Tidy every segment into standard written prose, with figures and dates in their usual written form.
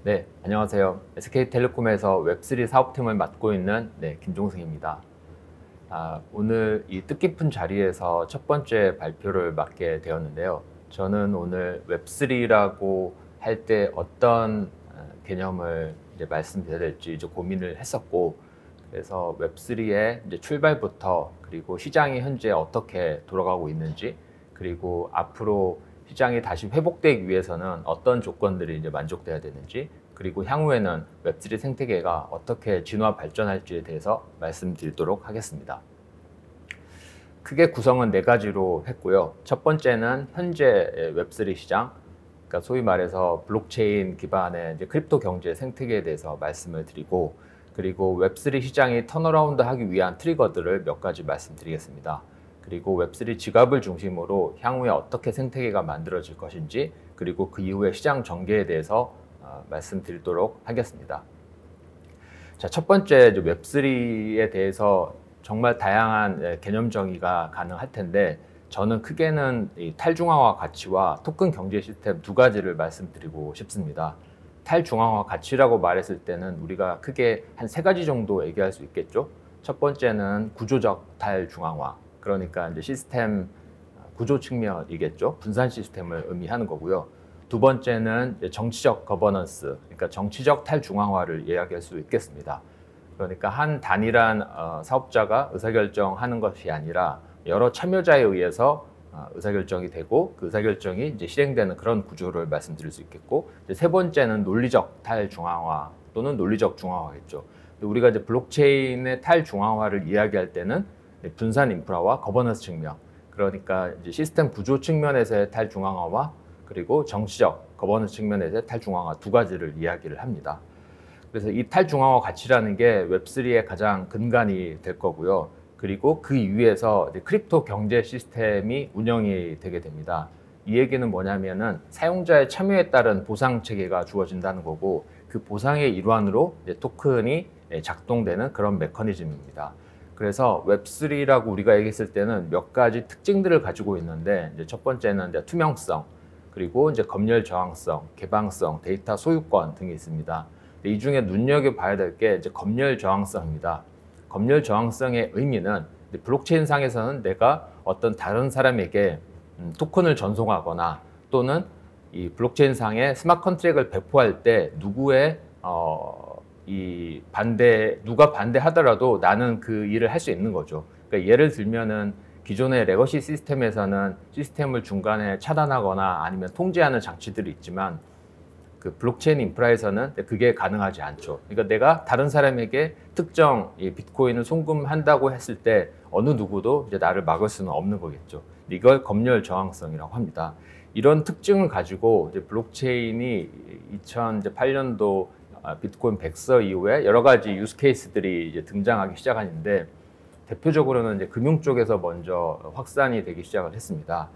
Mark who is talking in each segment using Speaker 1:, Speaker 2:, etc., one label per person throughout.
Speaker 1: 네, 안녕하세요. SK텔레콤에서 웹3 사업팀을 맡고 있는 김종승입니다. 오늘 이 뜻깊은 자리에서 첫 번째 발표를 맡게 되었는데요. 저는 오늘 웹3라고 할 때 어떤 개념을 이제 말씀드려야 될지 이제 고민을 했었고, 그래서 웹3의 이제 출발부터 그리고 시장이 현재 어떻게 돌아가고 있는지, 그리고 앞으로 시장이 다시 회복되기 위해서는 어떤 조건들이 이제 만족돼야 되는지, 그리고 향후에는 웹3 생태계가 어떻게 진화 발전할지에 대해서 말씀드리도록 하겠습니다. 크게 구성은 네 가지로 했고요. 첫 번째는 현재 웹3 시장, 그러니까 소위 말해서 블록체인 기반의 이제 크립토 경제 생태계에 대해서 말씀을 드리고, 그리고 웹3 시장이 턴어라운드 하기 위한 트리거들을 몇 가지 말씀드리겠습니다. 그리고 웹3 지갑을 중심으로 향후에 어떻게 생태계가 만들어질 것인지, 그리고 그 이후의 시장 전개에 대해서 말씀드리도록 하겠습니다. 자, 첫 번째 웹3에 대해서 정말 다양한 개념 정의가 가능할 텐데, 저는 크게는 이 탈중앙화 가치와 토큰 경제 시스템 두 가지를 말씀드리고 싶습니다. 탈중앙화 가치라고 말했을 때는 우리가 크게 한 세 가지 정도 얘기할 수 있겠죠. 첫 번째는 구조적 탈중앙화, 그러니까 이제 시스템 구조 측면이겠죠. 분산 시스템을 의미하는 거고요. 두 번째는 정치적 거버넌스, 그러니까 정치적 탈중앙화를 이야기할 수 있겠습니다. 그러니까 한 단일한 사업자가 의사결정하는 것이 아니라 여러 참여자에 의해서 의사결정이 되고, 그 의사결정이 이제 실행되는 그런 구조를 말씀드릴 수 있겠고, 세 번째는 논리적 탈중앙화 또는 논리적 중앙화겠죠. 우리가 이제 블록체인의 탈중앙화를 이야기할 때는 분산 인프라와 거버넌스 측면, 그러니까 이제 시스템 구조 측면에서의 탈중앙화와 그리고 정치적 거버넌스 측면에서의 탈중앙화 두 가지를 이야기를 합니다. 그래서 이 탈중앙화 가치라는 게 웹3의 가장 근간이 될 거고요. 그리고 그 위에서 크립토 경제 시스템이 운영이 되게 됩니다. 이 얘기는 뭐냐면은 사용자의 참여에 따른 보상 체계가 주어진다는 거고, 그 보상의 일환으로 토큰이 작동되는 그런 메커니즘입니다. 그래서 웹3라고 우리가 얘기했을 때는 몇 가지 특징들을 가지고 있는데, 이제 첫 번째는 이제 투명성, 그리고 이제 검열 저항성, 개방성, 데이터 소유권 등이 있습니다. 이 중에 눈여겨봐야 될 게 이제 검열 저항성입니다. 검열 저항성의 의미는 블록체인 상에서는 내가 어떤 다른 사람에게 토큰을 전송하거나 또는 이 블록체인 상의 스마트 컨트랙을 배포할 때 누가 반대하더라도 나는 그 일을 할 수 있는 거죠. 그러니까 예를 들면은 기존의 레거시 시스템에서는 시스템을 중간에 차단하거나 아니면 통제하는 장치들이 있지만, 그 블록체인 인프라에서는 그게 가능하지 않죠. 그러니까 내가 다른 사람에게 특정 비트코인을 송금한다고 했을 때 어느 누구도 이제 나를 막을 수는 없는 거겠죠. 이걸 검열 저항성이라고 합니다. 이런 특징을 가지고 이제 블록체인이 2008년도 비트코인 백서 이후에 여러 가지 유스 케이스들이 이제 등장하기 시작하는데, 대표적으로는 이제 금융 쪽에서 먼저 확산이 되기 시작을 했습니다.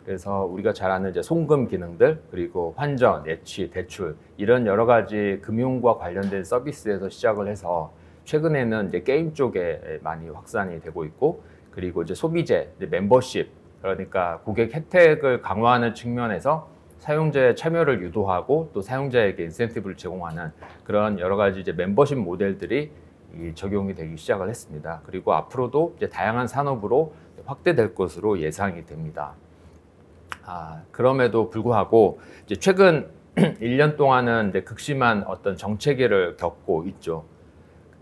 Speaker 1: 그래서 우리가 잘 아는 이제 송금 기능들, 그리고 환전, 예치, 대출, 이런 여러 가지 금융과 관련된 서비스에서 시작을 해서 최근에는 이제 게임 쪽에 많이 확산이 되고 있고, 그리고 이제 소비재, 이제 멤버십, 그러니까 고객 혜택을 강화하는 측면에서 사용자의 참여를 유도하고 또 사용자에게 인센티브를 제공하는 그런 여러 가지 이제 멤버십 모델들이 적용이 되기 시작을 했습니다. 그리고 앞으로도 이제 다양한 산업으로 확대될 것으로 예상이 됩니다. 그럼에도 불구하고 이제 최근 1년 동안은 이제 극심한 어떤 정체기를 겪고 있죠.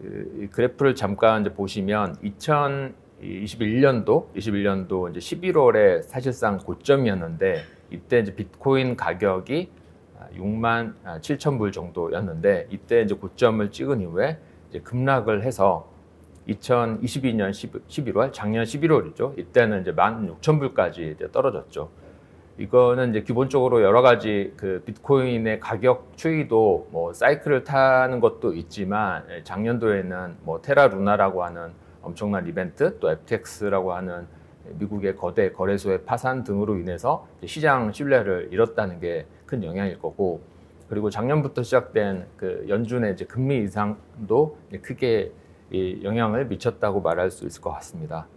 Speaker 1: 이 그래프를 잠깐 이제 보시면 2021년도 이제 11월에 사실상 고점이었는데, 이때 이제 비트코인 가격이 6만 7천 불 정도였는데, 이때 이제 고점을 찍은 이후에 이제 급락을 해서 2022년 11월, 작년 11월이죠. 이때는 이제 16,000불까지 이제 떨어졌죠. 이거는 이제 기본적으로 여러 가지 그 비트코인의 가격 추이도 뭐 사이클을 타는 것도 있지만, 작년도에는 뭐 테라 루나라고 하는 엄청난 이벤트, 또 FTX라고 하는 미국의 거대 거래소의 파산 등으로 인해서 시장 신뢰를 잃었다는 게 큰 영향일 거고, 그리고 작년부터 시작된 그 연준의 이제 금리 인상도 크게 영향을 미쳤다고 말할 수 있을 것 같습니다.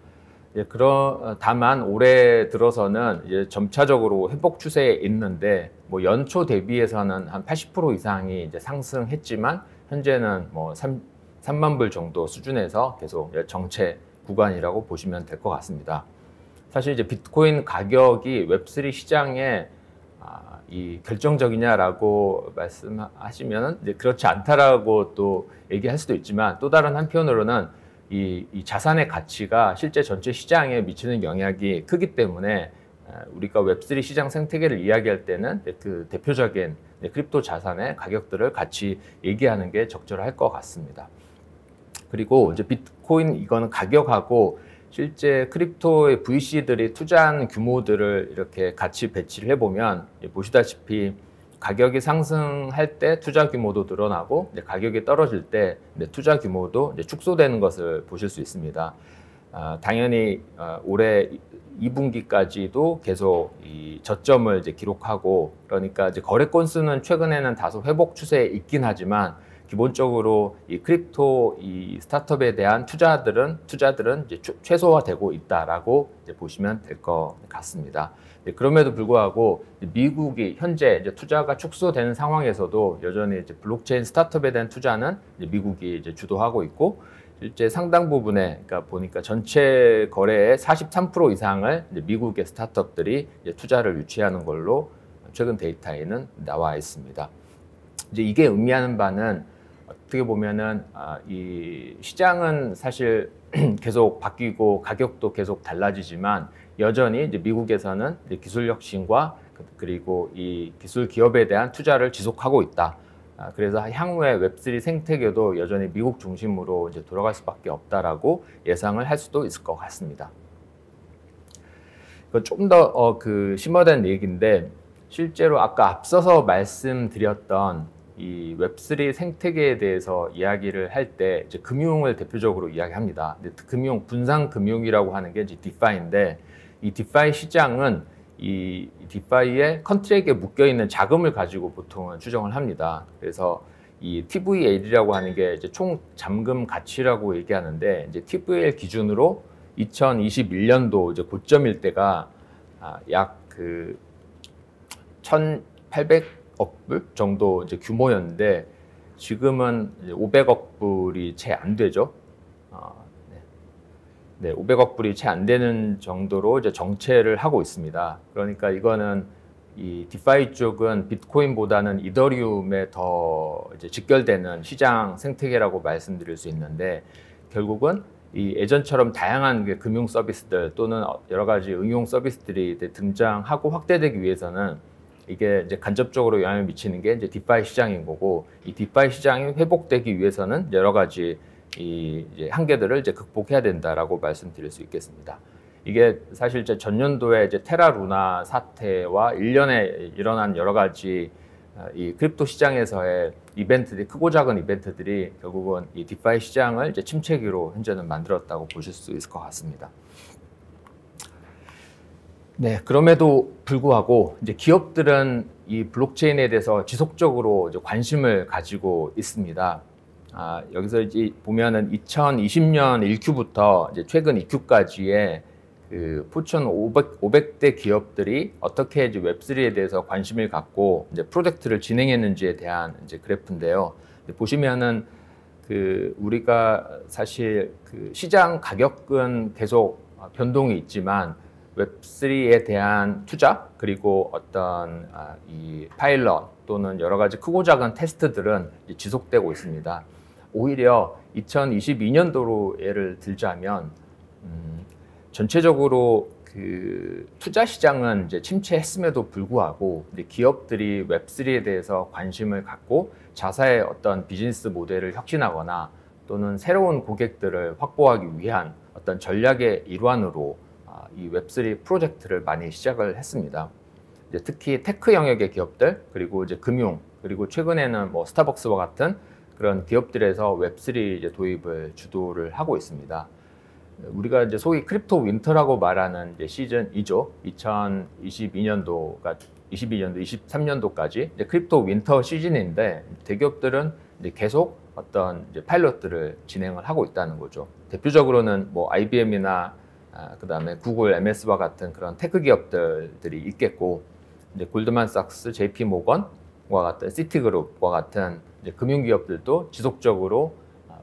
Speaker 1: 다만 올해 들어서는 이제 점차적으로 회복 추세에 있는데 뭐 연초 대비해서는 한 80% 이상이 이제 상승했지만 현재는 뭐 3만 불 정도 수준에서 계속 정체 구간이라고 보시면 될 것 같습니다. 사실 이제 비트코인 가격이 웹3 시장에 이 결정적이냐라고 말씀하시면 이제 그렇지 않다라고 또 얘기할 수도 있지만, 또 다른 한편으로는 이 자산의 가치가 실제 전체 시장에 미치는 영향이 크기 때문에 우리가 웹3 시장 생태계를 이야기할 때는 그 대표적인 크립토 자산의 가격들을 같이 얘기하는 게 적절할 것 같습니다. 그리고 이제 비트코인 이거는 가격하고 실제 크립토의 VC들이 투자한 규모들을 이렇게 같이 배치를 해보면 보시다시피 가격이 상승할 때 투자 규모도 늘어나고 이제 가격이 떨어질 때 투자 규모도 이제 축소되는 것을 보실 수 있습니다. 당연히 올해 2분기까지도 계속 이 저점을 이제 기록하고, 그러니까 이제 거래 건수는 최근에는 다소 회복 추세에 있긴 하지만 기본적으로 이 크립토 이 스타트업에 대한 투자들은 이제 최소화되고 있다라고 이제 보시면 될 것 같습니다. 그럼에도 불구하고 미국이 현재 이제 투자가 축소되는 상황에서도 여전히 이제 블록체인 스타트업에 대한 투자는 이제 미국이 이제 주도하고 있고, 실제 상당 부분에 그러니까 보니까 전체 거래의 43% 이상을 이제 미국의 스타트업들이 이제 투자를 유치하는 걸로 최근 데이터에는 나와 있습니다. 이제 이게 의미하는 바는 어떻게 보면은 이 시장은 사실 계속 바뀌고 가격도 계속 달라지지만 여전히 이제 미국에서는 이제 기술 혁신과 그리고 이 기술 기업에 대한 투자를 지속하고 있다. 그래서 향후에 웹3 생태계도 여전히 미국 중심으로 이제 돌아갈 수밖에 없다라고 예상을 할 수도 있을 것 같습니다. 이건 좀 더 심화된 얘기인데, 실제로 아까 앞서서 말씀드렸던 이 웹3 생태계에 대해서 이야기를 할 때 이제 금융을 대표적으로 이야기합니다. 근데 금융, 분산 금융이라고 하는 게 이제 디파이인데, 이 디파이 시장은 이 디파이의 컨트랙에 묶여 있는 자금을 가지고 보통은 추정을 합니다. 그래서 이 TVL이라고 하는 게 이제 총 잠금 가치라고 얘기하는데, 이제 TVL 기준으로 2021년도 이제 고점일 때가 약 1,800억 불 정도 이제 규모였는데 지금은 이제 500억 불이 채 안 되죠. 500억 불이 채 안 되는 정도로 이제 정체를 하고 있습니다. 그러니까 이거는 이 디파이 쪽은 비트코인보다는 이더리움에 더 이제 직결되는 시장 생태계라고 말씀드릴 수 있는데, 결국은 이 예전처럼 다양한 금융 서비스들 또는 여러 가지 응용 서비스들이 등장하고 확대되기 위해서는 이게 이제 간접적으로 영향을 미치는 게 이제 디파이 시장인 거고, 이 디파이 시장이 회복되기 위해서는 여러 가지 이제 한계들을 이제 극복해야 된다라고 말씀드릴 수 있겠습니다. 이게 사실 이제 전년도에 이제 테라 루나 사태와 1년에 일어난 여러 가지 이 크립토 시장에서의 이벤트들이, 크고 작은 이벤트들이 결국은 이 디파이 시장을 이제 침체기로 현재는 만들었다고 보실 수 있을 것 같습니다. 네, 그럼에도 불구하고 이제 기업들은 이 블록체인에 대해서 지속적으로 이제 관심을 가지고 있습니다. 여기서 이제 보면은 2020년 1Q부터 이제 최근 2Q까지의 그 포춘 500대 기업들이 어떻게 이제 웹3에 대해서 관심을 갖고 이제 프로젝트를 진행했는지에 대한 이제 그래프인데요. 보시면은 우리가 사실 시장 가격은 계속 변동이 있지만 웹3에 대한 투자, 그리고 어떤 이 파일럿 또는 여러 가지 크고 작은 테스트들은 지속되고 있습니다. 오히려 2022년도로 예를 들자면 전체적으로 투자 시장은 이제 침체했음에도 불구하고 이제 기업들이 웹3에 대해서 관심을 갖고 자사의 어떤 비즈니스 모델을 혁신하거나 또는 새로운 고객들을 확보하기 위한 어떤 전략의 일환으로 이 웹3 프로젝트를 많이 시작을 했습니다. 이제 특히 테크 영역의 기업들, 그리고 이제 금융, 그리고 최근에는 뭐 스타벅스와 같은 그런 기업들에서 웹3 이제 도입을 주도를 하고 있습니다. 우리가 이제 소위 크립토 윈터라고 말하는 이제 시즌이죠. 2022년도가 23년도까지 이제 크립토 윈터 시즌인데, 대기업들은 이제 계속 어떤 이제 파일럿들을 진행을 하고 있다는 거죠. 대표적으로는 뭐 IBM이나 그다음에 구글, MS와 같은 그런 테크 기업들이 있겠고, 이제 골드만삭스, JP 모건과 같은 시티그룹과 같은 이제 금융 기업들도 지속적으로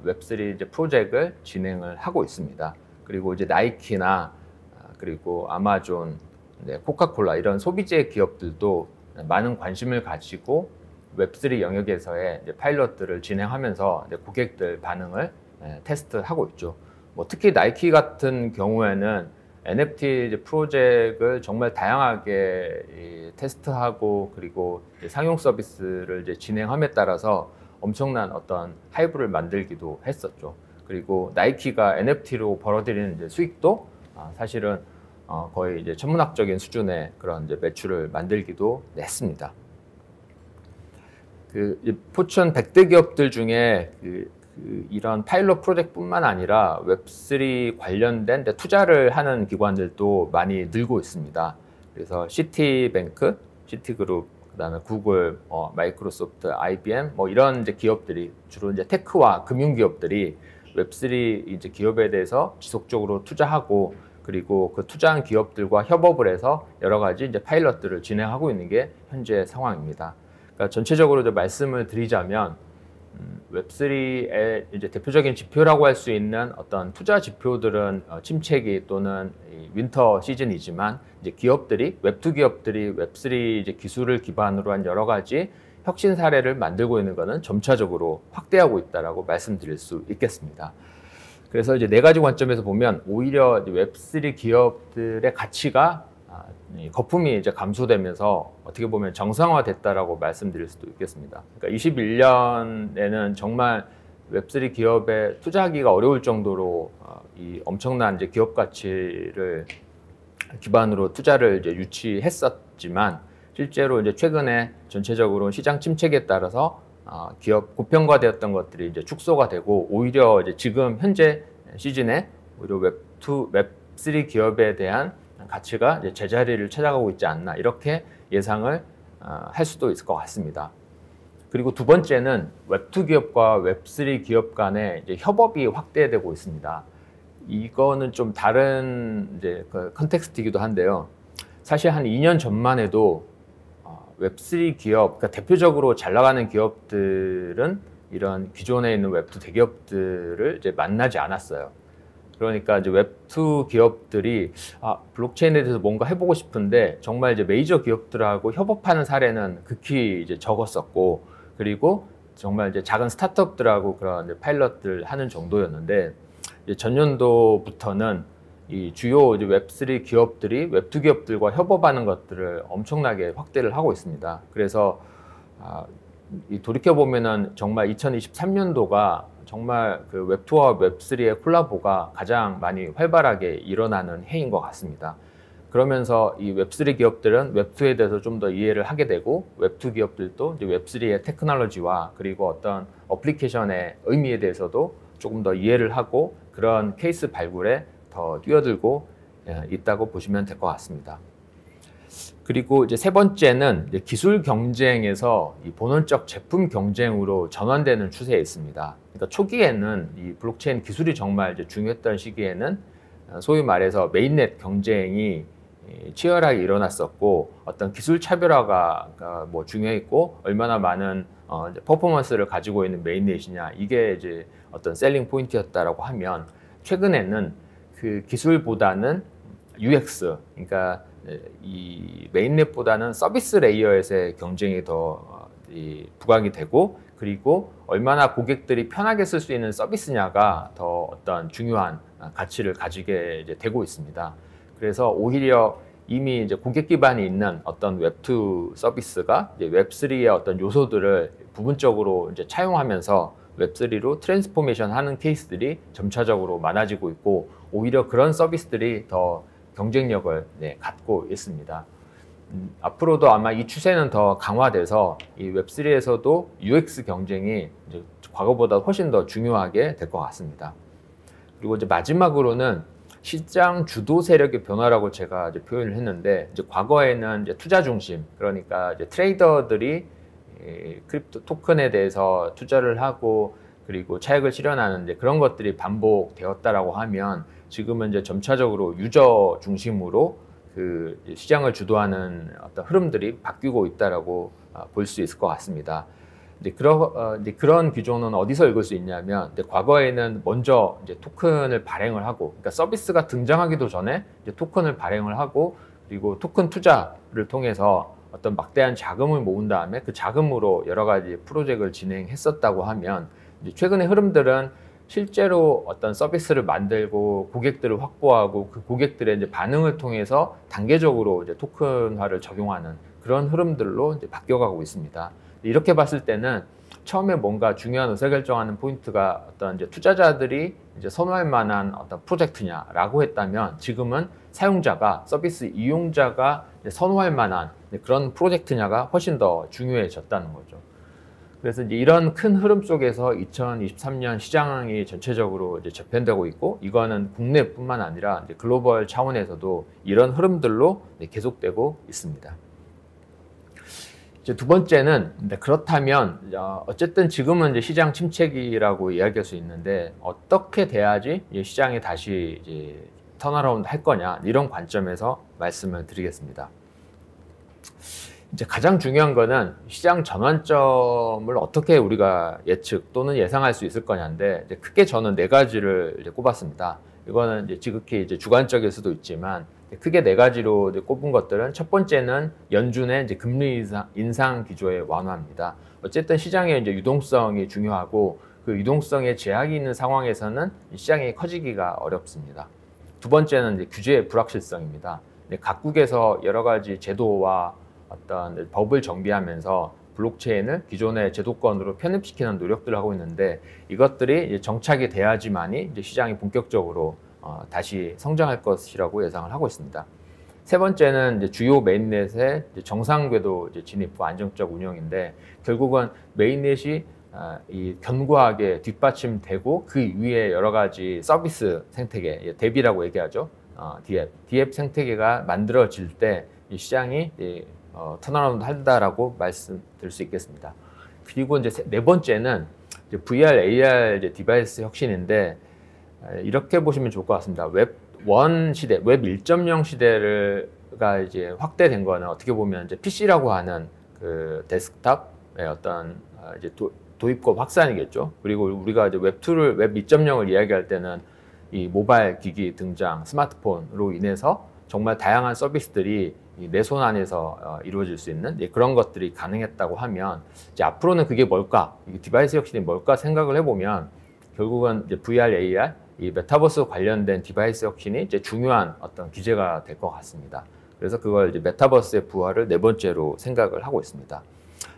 Speaker 1: 웹3 이제 프로젝트를 진행을 하고 있습니다. 그리고 이제 나이키나 그리고 아마존, 코카콜라 이런 소비재 기업들도 많은 관심을 가지고 웹3 영역에서의 이제 파일럿들을 진행하면서 이제 고객들 반응을 테스트하고 있죠. 뭐 특히 나이키 같은 경우에는 NFT 이제 프로젝트를 정말 다양하게 테스트하고 그리고 상용 서비스를 이제 진행함에 따라서 엄청난 어떤 하이브를 만들기도 했었죠. 그리고 나이키가 NFT로 벌어들이는 이제 수익도 사실은 거의 이제 천문학적인 수준의 그런 이제 매출을 만들기도 했습니다. 그 포춘 100대 기업들 중에 이런 파일럿 프로젝트뿐만 아니라 웹3 관련된 투자를 하는 기관들도 많이 늘고 있습니다. 그래서 시티뱅크, 시티그룹, 그다음에 구글, 마이크로소프트, IBM 뭐 이런 이제 기업들이 주로 이제 테크와 금융 기업들이 웹3 이제 기업에 대해서 지속적으로 투자하고 그리고 그 투자한 기업들과 협업을 해서 여러 가지 이제 파일럿들을 진행하고 있는 게 현재 상황입니다. 그러니까 전체적으로 좀 말씀을 드리자면 웹3의 이제 대표적인 지표라고 할 수 있는 어떤 투자 지표들은 침체기 또는 윈터 시즌이지만 이제 기업들이 웹2 기업들이 웹3 이제 기술을 기반으로 한 여러 가지 혁신 사례를 만들고 있는 것은 점차적으로 확대하고 있다라고 말씀드릴 수 있겠습니다. 그래서 이제 네 가지 관점에서 보면 오히려 웹3 기업들의 가치가 거품이 이제 감소되면서 어떻게 보면 정상화됐다라고 말씀드릴 수도 있겠습니다. 그러니까 21년에는 정말 웹3 기업에 투자하기가 어려울 정도로 이 엄청난 이제 기업 가치를 기반으로 투자를 이제 유치했었지만 실제로 이제 최근에 전체적으로 시장 침체기에 따라서 기업 고평가되었던 것들이 이제 축소가 되고 오히려 이제 지금 현재 시즌에 오히려 웹3 기업에 대한 가치가 이제 제자리를 찾아가고 있지 않나 이렇게 예상을 할 수도 있을 것 같습니다. 그리고 두 번째는 웹2 기업과 웹3 기업 간의 이제 협업이 확대되고 있습니다. 이거는 좀 다른 이제 그 컨텍스트이기도 한데요. 사실 한 2년 전만 해도 웹3 기업, 그러니까 대표적으로 잘 나가는 기업들은 이런 기존에 있는 웹2 대기업들을 이제 만나지 않았어요. 그러니까 이제 웹2 기업들이 블록체인에 대해서 뭔가 해보고 싶은데 정말 이제 메이저 기업들하고 협업하는 사례는 극히 이제 적었었고 그리고 정말 이제 작은 스타트업들하고 그런 이제 파일럿들 하는 정도였는데 이제 전년도부터는 이 주요 이제 웹3 기업들이 웹2 기업들과 협업하는 것들을 엄청나게 확대를 하고 있습니다. 그래서 돌이켜 보면은 정말 2023년도가 정말 그 웹2와 웹3의 콜라보가 가장 많이 활발하게 일어나는 해인 것 같습니다. 그러면서 이 웹3 기업들은 웹2에 대해서 좀 더 이해를 하게 되고 웹2 기업들도 이제 웹3의 테크놀로지와 그리고 어떤 어플리케이션의 의미에 대해서도 조금 더 이해를 하고 그런 케이스 발굴에 더 뛰어들고 있다고 보시면 될 것 같습니다. 그리고 이제 세 번째는 이제 기술 경쟁에서 이 본원적 제품 경쟁으로 전환되는 추세에 있습니다. 그러니까 초기에는 이 블록체인 기술이 정말 이제 중요했던 시기에는 소위 말해서 메인넷 경쟁이 치열하게 일어났었고 어떤 기술 차별화가 뭐 중요했고 얼마나 많은 퍼포먼스를 가지고 있는 메인넷이냐 이게 이제 어떤 셀링 포인트였다라고 하면 최근에는 그 기술보다는 UX 그러니까 이 메인넷보다는 서비스 레이어에서의 경쟁이 더 부각이 되고 그리고 얼마나 고객들이 편하게 쓸 수 있는 서비스냐가 더 어떤 중요한 가치를 가지게 이제 되고 있습니다. 그래서 오히려 이미 이제 고객 기반이 있는 어떤 웹2 서비스가 이제 웹3의 어떤 요소들을 부분적으로 이제 차용하면서 웹3로 트랜스포메이션 하는 케이스들이 점차적으로 많아지고 있고 오히려 그런 서비스들이 더 경쟁력을 갖고 있습니다. 앞으로도 아마 이 추세는 더 강화돼서 이 웹3에서도 UX 경쟁이 이제 과거보다 훨씬 더 중요하게 될 것 같습니다. 그리고 이제 마지막으로는 시장 주도 세력의 변화라고 제가 이제 표현을 했는데 이제 과거에는 이제 투자 중심 그러니까 이제 트레이더들이 크립토 토큰에 대해서 투자를 하고 그리고 차익을 실현하는 이제 그런 것들이 반복되었다라고 하면 지금은 이제 점차적으로 유저 중심으로 그 시장을 주도하는 어떤 흐름들이 바뀌고 있다라고 볼 수 있을 것 같습니다. 이제 그런 기조는 어디서 읽을 수 있냐면, 이제 과거에는 먼저 이제 토큰을 발행을 하고, 그러니까 서비스가 등장하기도 전에 이제 토큰을 발행을 하고, 그리고 토큰 투자를 통해서 어떤 막대한 자금을 모은 다음에 그 자금으로 여러 가지 프로젝트를 진행했었다고 하면, 이제 최근의 흐름들은 실제로 어떤 서비스를 만들고 고객들을 확보하고 그 고객들의 이제 반응을 통해서 단계적으로 이제 토큰화를 적용하는 그런 흐름들로 이제 바뀌어가고 있습니다. 이렇게 봤을 때는 처음에 뭔가 중요한 의사결정하는 포인트가 어떤 이제 투자자들이 이제 선호할 만한 어떤 프로젝트냐라고 했다면, 지금은 사용자가, 서비스 이용자가 선호할 만한 그런 프로젝트냐가 훨씬 더 중요해졌다는 거죠. 그래서 이제 이런 큰 흐름 속에서 2023년 시장이 전체적으로 이제 재편되고 있고, 이거는 국내뿐만 아니라 이제 글로벌 차원에서도 이런 흐름들로 계속되고 있습니다. 이제 두 번째는, 그렇다면 어쨌든 지금은 이제 시장 침체기라고 이야기할 수 있는데, 어떻게 돼야지 시장이 다시 이제 턴어라운드 할 거냐, 이런 관점에서 말씀을 드리겠습니다. 이제 가장 중요한 거는 시장 전환점을 어떻게 우리가 예측 또는 예상할 수 있을 거냐인데, 이제 크게 저는 네 가지를 이제 꼽았습니다. 이거는 이제 지극히 이제 주관적일 수도 있지만, 크게 네 가지로 이제 꼽은 것들은, 첫 번째는 연준의 이제 금리 인상 기조의 완화입니다. 어쨌든 시장의 이제 유동성이 중요하고, 그 유동성에 제약이 있는 상황에서는 시장이 커지기가 어렵습니다. 두 번째는 이제 규제의 불확실성입니다. 각국에서 여러 가지 제도와 어떤 법을 정비하면서 블록체인을 기존의 제도권으로 편입시키는 노력들을 하고 있는데, 이것들이 이제 정착이 돼야지만이 이제 시장이 본격적으로 다시 성장할 것이라고 예상을 하고 있습니다. 세 번째는 이제 주요 메인넷의 정상 궤도 진입과 안정적 운영인데, 결국은 메인넷이 이 견고하게 뒷받침되고 그 위에 여러 가지 서비스 생태계, DApp이라고 얘기하죠. DApp 생태계가 만들어질 때 이 시장이 턴어라운드 한다라고 말씀드릴 수 있겠습니다. 그리고 이제 네 번째는 이제 VR, AR 이제 디바이스 혁신인데, 이렇게 보시면 좋을 것 같습니다. 웹 1 시대, 웹 1.0 시대가 이제 확대된 거는 어떻게 보면 이제 PC라고 하는 그 데스크탑의 어떤 이제 도입과 확산이겠죠. 그리고 우리가 이제 웹 2.0을 이야기할 때는 이 모바일 기기 등장, 스마트폰으로 인해서 정말 다양한 서비스들이 내 손 안에서 이루어질 수 있는 그런 것들이 가능했다고 하면, 이제 앞으로는 그게 뭘까, 디바이스 혁신이 뭘까 생각을 해보면, 결국은 이제 VR, AR, 이 메타버스 관련된 디바이스 혁신이 이제 중요한 어떤 기제가 될 것 같습니다. 그래서 그걸 이제 메타버스의 부활을 네 번째로 생각을 하고 있습니다.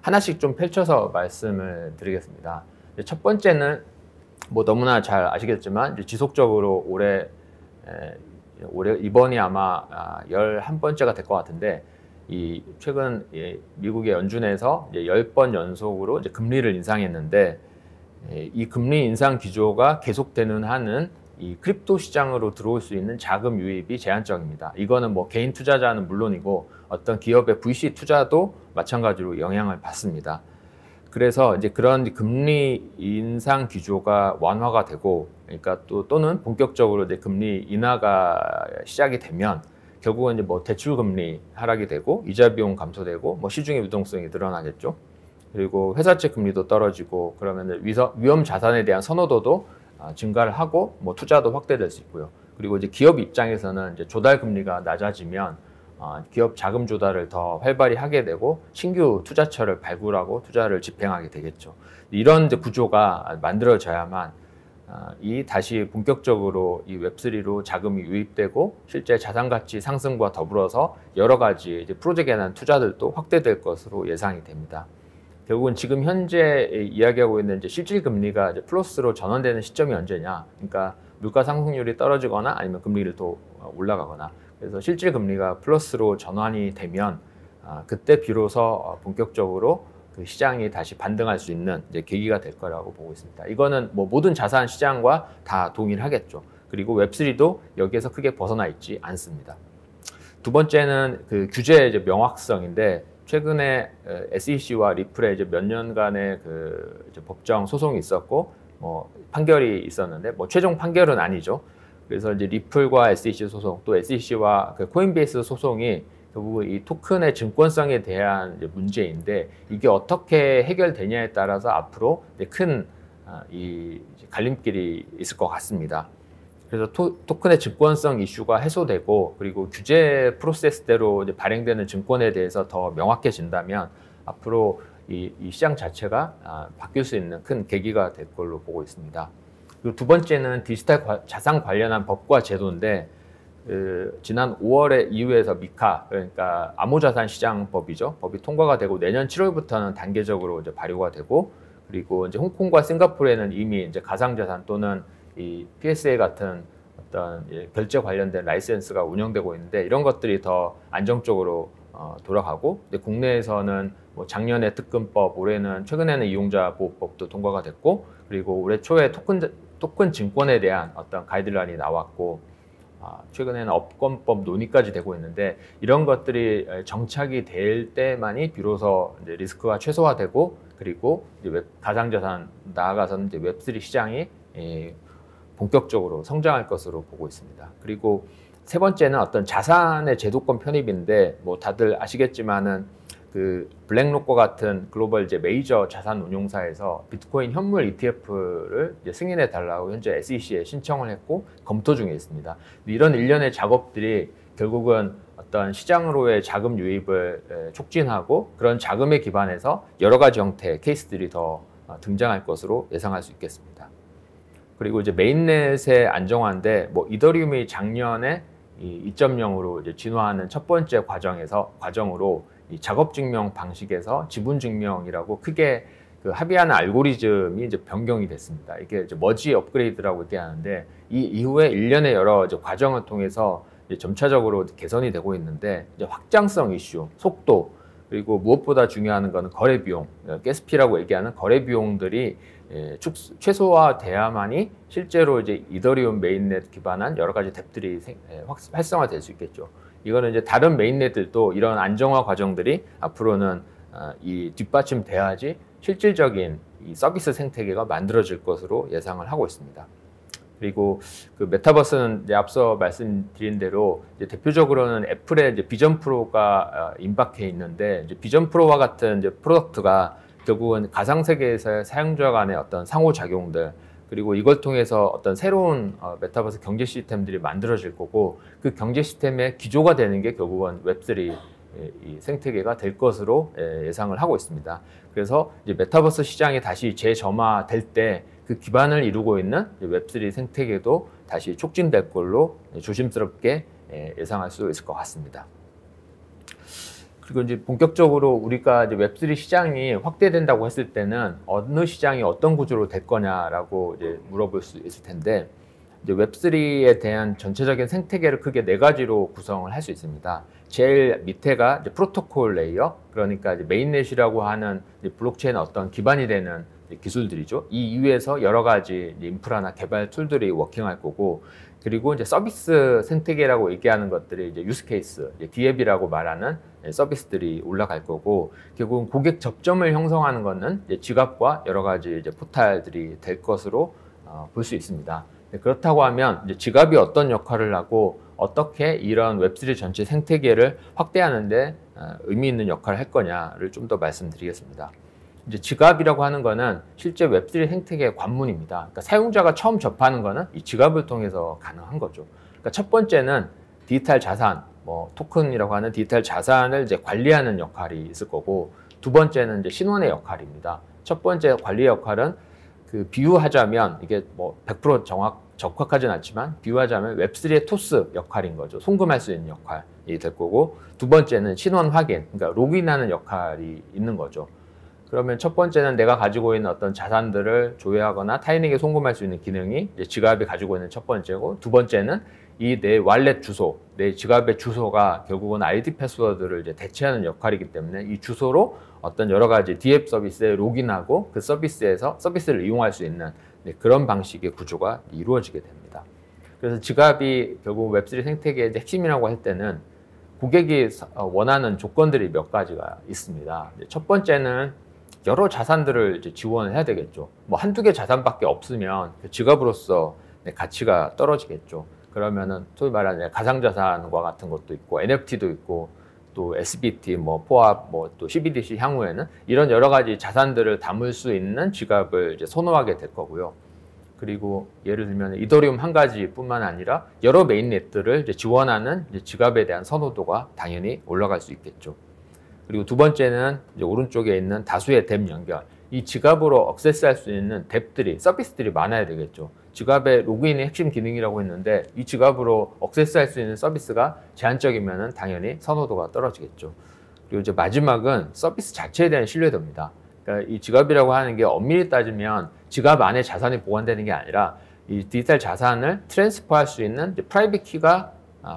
Speaker 1: 하나씩 좀 펼쳐서 말씀을 드리겠습니다. 첫 번째는 뭐 너무나 잘 아시겠지만, 이제 지속적으로 올해 이번이 아마 11번째가 될 것 같은데, 이 최근 미국의 연준에서 이제 10번 연속으로 이제 금리를 인상했는데, 이 금리 인상 기조가 계속되는 한은 이 크립토 시장으로 들어올 수 있는 자금 유입이 제한적입니다. 이거는 뭐 개인 투자자는 물론이고 어떤 기업의 VC 투자도 마찬가지로 영향을 받습니다. 그래서 이제 그런 금리 인상 기조가 완화가 되고, 그러니까 또는 본격적으로 이제 금리 인하가 시작이 되면, 결국은 이제 뭐 대출 금리 하락이 되고 이자 비용 감소되고 뭐 시중의 유동성이 늘어나겠죠. 그리고 회사채 금리도 떨어지고, 그러면 위험 자산에 대한 선호도도 증가를 하고 뭐 투자도 확대될 수 있고요. 그리고 이제 기업 입장에서는 이제 조달 금리가 낮아지면 기업 자금 조달을 더 활발히 하게 되고 신규 투자처를 발굴하고 투자를 집행하게 되겠죠. 이런 이제 구조가 만들어져야만 이 다시 본격적으로 이 웹3로 자금이 유입되고 실제 자산 가치 상승과 더불어서 여러 가지 이제 프로젝트에 대한 투자들도 확대될 것으로 예상이 됩니다. 결국은 지금 현재 이야기하고 있는 이제 실질 금리가 이제 플러스로 전환되는 시점이 언제냐? 그러니까 물가 상승률이 떨어지거나 아니면 금리를 또 올라가거나, 그래서 실질 금리가 플러스로 전환이 되면 그때 비로소 본격적으로 그 시장이 다시 반등할 수 있는 이제 계기가 될 거라고 보고 있습니다. 이거는 뭐 모든 자산 시장과 다 동일하겠죠. 그리고 웹3도 여기에서 크게 벗어나 있지 않습니다. 두 번째는 그 규제의 이제 명확성인데, 최근에 SEC와 리플의 이제 몇 년간의 그 이제 법정 소송이 있었고, 뭐 판결이 있었는데 뭐 최종 판결은 아니죠. 그래서 이제 리플과 SEC 소송 또 SEC와 그 코인베이스 소송이 결국 이 토큰의 증권성에 대한 이제 문제인데 이게 어떻게 해결되냐에 따라서 앞으로 이제 큰 이 갈림길이 있을 것 같습니다. 그래서 토큰의 증권성 이슈가 해소되고 그리고 규제 프로세스대로 이제 발행되는 증권에 대해서 더 명확해진다면 앞으로 이 시장 자체가 바뀔 수 있는 큰 계기가 될 걸로 보고 있습니다. 그리고 두 번째는 디지털 자산 관련한 법과 제도인데 지난 5월에 EU에서 미카 그러니까 암호자산시장법이죠. 법이 통과가 되고 내년 7월부터는 단계적으로 이제 발효가 되고 그리고 이제 홍콩과 싱가포르에는 이미 이제 가상자산 또는 이 PSA 같은 어떤 결제 관련된 라이센스가 운영되고 있는데 이런 것들이 더 안정적으로 돌아가고 근데 국내에서는 뭐 작년에 특근법, 올해는 최근에는 이용자 보호법도 통과가 됐고 그리고 올해 초에 토큰 증권에 대한 어떤 가이드라인이 나왔고 최근에는 업권법 논의까지 되고 있는데 이런 것들이 정착이 될 때만이 비로소 이제 리스크가 최소화되고 그리고 이제 가상자산 나아가서는 이제 웹3 시장이 본격적으로 성장할 것으로 보고 있습니다. 그리고 세 번째는 어떤 자산의 제도권 편입인데 뭐 다들 아시겠지만은 그 블랙록과 같은 글로벌 이제 메이저 자산 운용사에서 비트코인 현물 ETF를 이제 승인해 달라고 현재 SEC에 신청을 했고 검토 중에 있습니다. 이런 일련의 작업들이 결국은 어떤 시장으로의 자금 유입을 촉진하고 그런 자금에 기반해서 여러 가지 형태의 케이스들이 더 등장할 것으로 예상할 수 있겠습니다. 그리고 이제 메인넷의 안정화인데 뭐 이더리움이 작년에 2.0으로 이제 진화하는 첫 번째 과정으로 이 작업 증명 방식에서 지분 증명이라고 크게 그 합의하는 알고리즘이 이제 변경이 됐습니다. 이게 이제 머지 업그레이드라고 얘기하는데 이 이후에 일련의 여러 이제 과정을 통해서 이제 점차적으로 개선이 되고 있는데 이제 확장성 이슈, 속도 그리고 무엇보다 중요한 것은 거래 비용, 가스피라고 얘기하는 거래 비용들이 최소화돼야만이 실제로 이제 이더리움 메인넷 기반한 여러 가지 덱들이 활성화될 수 있겠죠. 이거는 이제 다른 메인넷들도 이런 안정화 과정들이 앞으로는 이 뒷받침돼야지 실질적인 이 서비스 생태계가 만들어질 것으로 예상을 하고 있습니다. 그리고 그 메타버스는 이제 앞서 말씀드린 대로 이제 대표적으로는 애플의 이제 비전 프로가 임박해 있는데 이제 비전 프로와 같은 이제 프로덕트가 결국은 가상 세계에서의 사용자 간의 어떤 상호작용들 그리고 이걸 통해서 어떤 새로운 메타버스 경제 시스템들이 만들어질 거고 그 경제 시스템의 기조가 되는 게 결국은 웹3 이 생태계가 될 것으로 예상을 하고 있습니다. 그래서 이제 메타버스 시장이 다시 재점화될 때 그 기반을 이루고 있는 웹3 생태계도 다시 촉진될 걸로 조심스럽게 예상할 수 있을 것 같습니다. 그리고 이제 본격적으로 우리가 이제 웹3 시장이 확대된다고 했을 때는 어느 시장이 어떤 구조로 될 거냐라고 이제 물어볼 수 있을 텐데 이제 웹3에 대한 전체적인 생태계를 크게 네 가지로 구성을 할 수 있습니다. 제일 밑에가 이제 프로토콜 레이어, 그러니까 이제 메인넷이라고 하는 이제 블록체인 어떤 기반이 되는 기술들이죠. 이 이후에서 여러 가지 인프라나 개발 툴들이 워킹할 거고, 그리고 이제 서비스 생태계라고 얘기하는 것들이 이제 유스케이스, D앱이라고 말하는 서비스들이 올라갈 거고, 결국은 고객 접점을 형성하는 것은 이제 지갑과 여러 가지 이제 포탈들이 될 것으로 볼 수 있습니다. 그렇다고 하면 이제 지갑이 어떤 역할을 하고 어떻게 이런 웹3 전체 생태계를 확대하는데 의미 있는 역할을 할 거냐를 좀 더 말씀드리겠습니다. 이제 지갑이라고 하는 거는 실제 웹3 생태계의 관문입니다. 그러니까 사용자가 처음 접하는 거는 이 지갑을 통해서 가능한 거죠. 그러니까 첫 번째는 디지털 자산, 뭐 토큰이라고 하는 디지털 자산을 이제 관리하는 역할이 있을 거고, 두 번째는 이제 신원의 역할입니다. 첫 번째 관리 역할은 그 비유하자면 이게 뭐 100% 적확하진 않지만 비유하자면 웹3의 토스 역할인 거죠. 송금할 수 있는 역할이 될 거고, 두 번째는 신원 확인, 그러니까 로그인하는 역할이 있는 거죠. 그러면 첫 번째는 내가 가지고 있는 어떤 자산들을 조회하거나 타인에게 송금할 수 있는 기능이 이제 지갑이 가지고 있는 첫 번째고, 두 번째는 이 내 wallet 주소, 내 지갑의 주소가 결국은 ID 패스워드를 이제 대체하는 역할이기 때문에 이 주소로 어떤 여러 가지 D앱 서비스에 로그인하고 그 서비스에서 서비스를 이용할 수 있는 그런 방식의 구조가 이루어지게 됩니다. 그래서 지갑이 결국 웹3 생태계의 핵심이라고 할 때는 고객이 원하는 조건들이 몇 가지가 있습니다. 첫 번째는 여러 자산들을 이제 지원을 해야 되겠죠. 뭐 한두 개 자산밖에 없으면 그 지갑으로서 가치가 떨어지겠죠. 그러면은 소위 말하는 가상자산과 같은 것도 있고 NFT도 있고 또 SBT, 뭐 포합, 뭐 또 CBDC 향후에는 이런 여러 가지 자산들을 담을 수 있는 지갑을 이제 선호하게 될 거고요. 그리고 예를 들면 이더리움 한 가지뿐만 아니라 여러 메인넷들을 이제 지원하는 이제 지갑에 대한 선호도가 당연히 올라갈 수 있겠죠. 그리고 두 번째는 이제 오른쪽에 있는 다수의 뎁 연결. 이 지갑으로 억세스할 수 있는 뎁들이, 서비스들이 많아야 되겠죠. 지갑의 로그인이 핵심 기능이라고 했는데 이 지갑으로 억세스할 수 있는 서비스가 제한적이면 당연히 선호도가 떨어지겠죠. 그리고 이제 마지막은 서비스 자체에 대한 신뢰도입니다. 그러니까 이 지갑이라고 하는 게 엄밀히 따지면 지갑 안에 자산이 보관되는 게 아니라 이 디지털 자산을 트랜스퍼할 수 있는 프라이빗 키가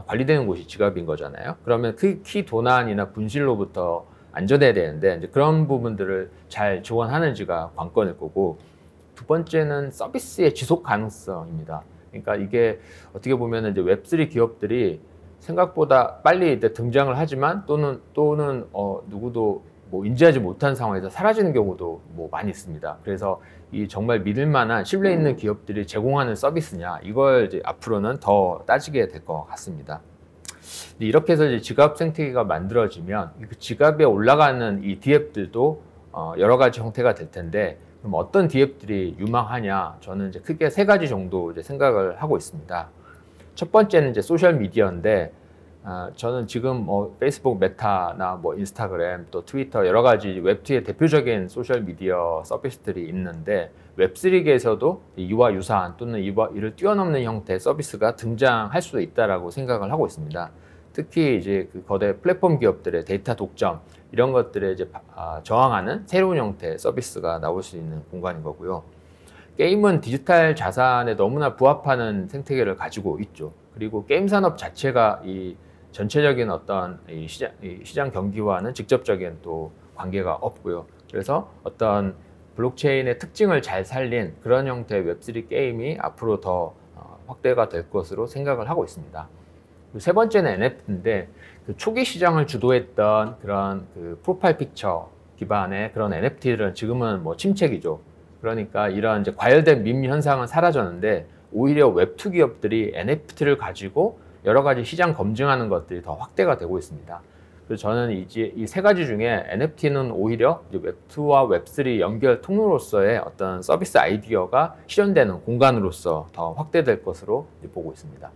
Speaker 1: 관리되는 곳이 지갑인 거잖아요. 그러면 그 키 도난이나 분실로부터 안전해야 되는데 이제 그런 부분들을 잘 지원하는지가 관건일 거고, 두 번째는 서비스의 지속 가능성입니다. 그러니까 이게 어떻게 보면 이제 웹3 기업들이 생각보다 빨리 등장을 하지만 또는 누구도 뭐 인지하지 못한 상황에서 사라지는 경우도 뭐 많이 있습니다. 그래서 이 정말 믿을 만한 신뢰 있는 기업들이 제공하는 서비스냐, 이걸 이제 앞으로는 더 따지게 될 것 같습니다. 이렇게 해서 이제 지갑 생태계가 만들어지면 그 지갑에 올라가는 이 D앱들도 여러 가지 형태가 될 텐데, 그럼 어떤 D앱들이 유망하냐? 저는 이제 크게 세 가지 정도 이제 생각을 하고 있습니다. 첫 번째는 이제 소셜 미디어인데, 저는 지금 뭐 페이스북 메타나 뭐 인스타그램 또 트위터 여러 가지 웹2의 대표적인 소셜 미디어 서비스들이 있는데, 웹3계에서도 이와 유사한 또는 이를 뛰어넘는 형태의 서비스가 등장할 수도 있다라고 생각을 하고 있습니다. 특히 이제 그 거대 플랫폼 기업들의 데이터 독점 이런 것들에 이제 저항하는 새로운 형태의 서비스가 나올 수 있는 공간인 거고요. 게임은 디지털 자산에 너무나 부합하는 생태계를 가지고 있죠. 그리고 게임 산업 자체가 이 전체적인 어떤 이 시장 경기와는 직접적인 또 관계가 없고요. 그래서 어떤 블록체인의 특징을 잘 살린 그런 형태의 웹3 게임이 앞으로 더 확대가 될 것으로 생각을 하고 있습니다. 세 번째는 NFT인데, 그 초기 시장을 주도했던 그런 그 프로파일 픽처 기반의 그런 NFT들은 지금은 뭐 침체기죠. 그러니까 이런 이제 과열된 밈 현상은 사라졌는데, 오히려 웹2 기업들이 NFT를 가지고 여러 가지 시장 검증하는 것들이 더 확대가 되고 있습니다. 그래서 저는 이제 이 세 가지 중에 NFT는 오히려 이제 웹2와 웹3 연결 통로로서의 어떤 서비스 아이디어가 실현되는 공간으로서 더 확대될 것으로 보고 있습니다.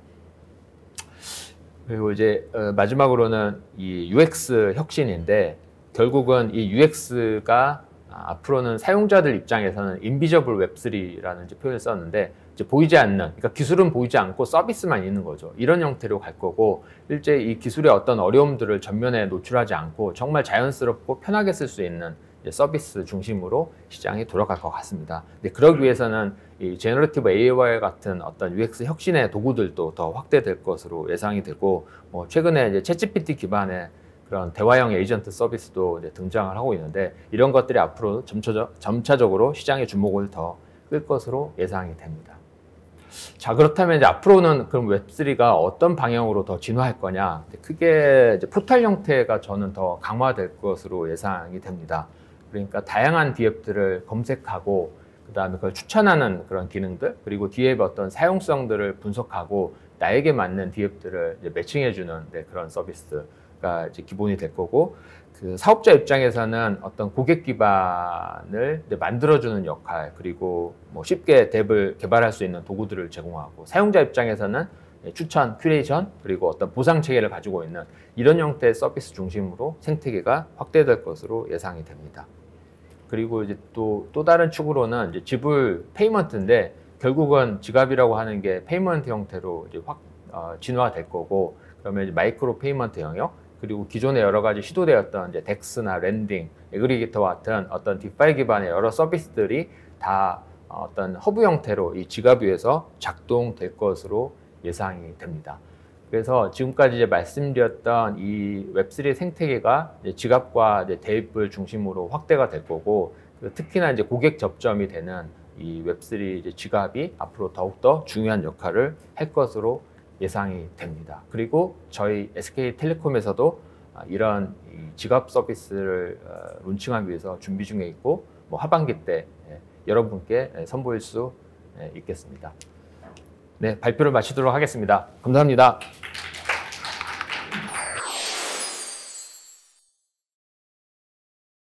Speaker 1: 그리고 이제 마지막으로는 이 UX 혁신인데, 결국은 이 UX가 앞으로는 사용자들 입장에서는 인비저블 웹3라는 표현을 썼는데, 이제 보이지 않는, 그러니까 기술은 보이지 않고 서비스만 있는 거죠. 이런 형태로 갈 거고, 실제 이 기술의 어떤 어려움들을 전면에 노출하지 않고 정말 자연스럽고 편하게 쓸 수 있는 서비스 중심으로 시장이 돌아갈 것 같습니다. 근데 그러기 위해서는 이 제너러티브 AI와 같은 어떤 UX 혁신의 도구들도 더 확대될 것으로 예상이 되고, 뭐 최근에 이제 챗GPT 기반의 그런 대화형 에이전트 서비스도 이제 등장을 하고 있는데, 이런 것들이 앞으로 점차적으로 시장의 주목을 더 끌 것으로 예상이 됩니다. 자, 그렇다면 이제 앞으로는 그럼 웹3가 어떤 방향으로 더 진화할 거냐? 크게 이제 포털 형태가 저는 더 강화될 것으로 예상이 됩니다. 그러니까 다양한 D앱들을 검색하고, 그 다음에 그걸 추천하는 그런 기능들, 그리고 D앱의 어떤 사용성들을 분석하고 나에게 맞는 D앱들을 이제 매칭해주는 그런 서비스가 이제 기본이 될 거고, 그 사업자 입장에서는 어떤 고객 기반을 만들어주는 역할, 그리고 뭐 쉽게 앱을 개발할 수 있는 도구들을 제공하고, 사용자 입장에서는 추천, 큐레이션, 그리고 어떤 보상 체계를 가지고 있는 이런 형태의 서비스 중심으로 생태계가 확대될 것으로 예상이 됩니다. 그리고 이제 또 다른 축으로는 이제 지불 페이먼트인데, 결국은 지갑이라고 하는 게 페이먼트 형태로 이제 진화될 거고, 그러면 이제 마이크로 페이먼트 영역, 그리고 기존에 여러 가지 시도되었던 이제 덱스나 랜딩, 에그리게이터와 같은 어떤 디파이 기반의 여러 서비스들이 다 어떤 허브 형태로 이 지갑 위에서 작동될 것으로 예상이 됩니다. 그래서 지금까지 이제 말씀드렸던 이 웹3 생태계가 이제 지갑과 이제 대입을 중심으로 확대가 될 거고, 특히나 이제 고객 접점이 되는 이 웹3 이제 지갑이 앞으로 더욱더 중요한 역할을 할 것으로 예상이 됩니다. 그리고 저희 SK텔레콤에서도 이런 이 지갑 서비스를 론칭하기 위해서 준비 중에 있고 뭐 하반기 때 여러분께 선보일 수 있겠습니다. 네, 발표를 마치도록 하겠습니다. 감사합니다.